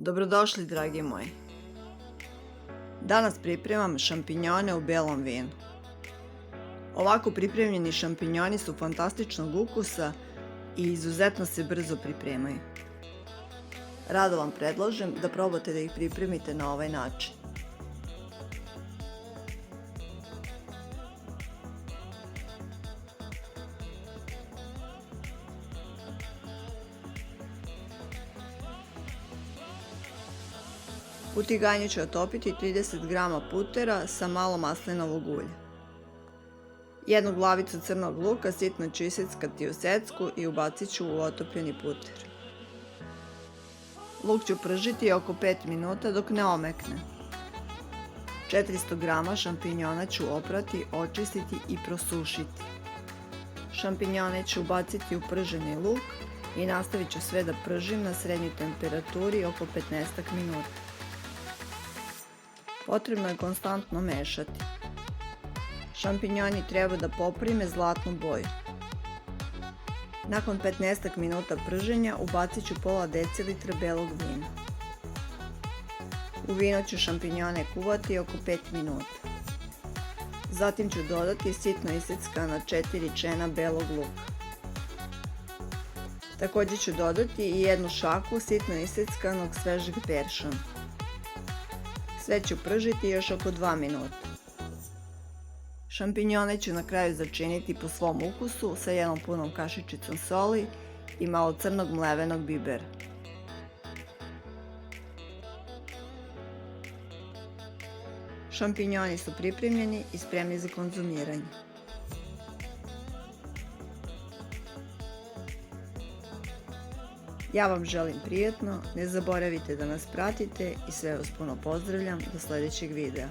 Dobrodošli, dragi moji. Danas pripremam šampinjone u belom vinu. Ovako pripremljeni šampinjoni su fantastičnog ukusa i izuzetno se brzo pripremaju. Rado vam predlažem da probate da ih pripremite na ovaj način. U tiganju ću otopiti 30 g putera sa malo maslinovog ulja. Jednu glavicu crnog luka sitno ću iseckati u secku i ubacit ću u otopljeni puter. Luk ću pržiti oko 5 minuta dok ne omekne. 400 g šampinjona ću oprati, očistiti i prosušiti. Šampinjone ću ubaciti u prženi luk i nastavit ću sve da pržim na srednjoj temperaturi oko 15 minuta. Potrebno je konstantno mešati. Šampinjoni treba da poprime zlatnu boju. Nakon 15 minuta prženja ubacit ću pola decilitra belog vina. U vino ću šampinjone kuvati oko 5 minuta. Zatim ću dodati sitno iseckana 4 čena belog luka. Također ću dodati i jednu šaku sitno iseckanog svežeg peršuna. Sve ću pržiti još oko 2 minuta. Šampinjone ću na kraju začiniti po svom ukusu sa jednom punom kašičicom soli i malo crnog mlevenog bibera. Šampinjoni su pripremljeni i spremni za konzumiranje. Ja vam želim prijatno, ne zaboravite da nas pratite i sve vas puno pozdravljam do sljedećeg videa.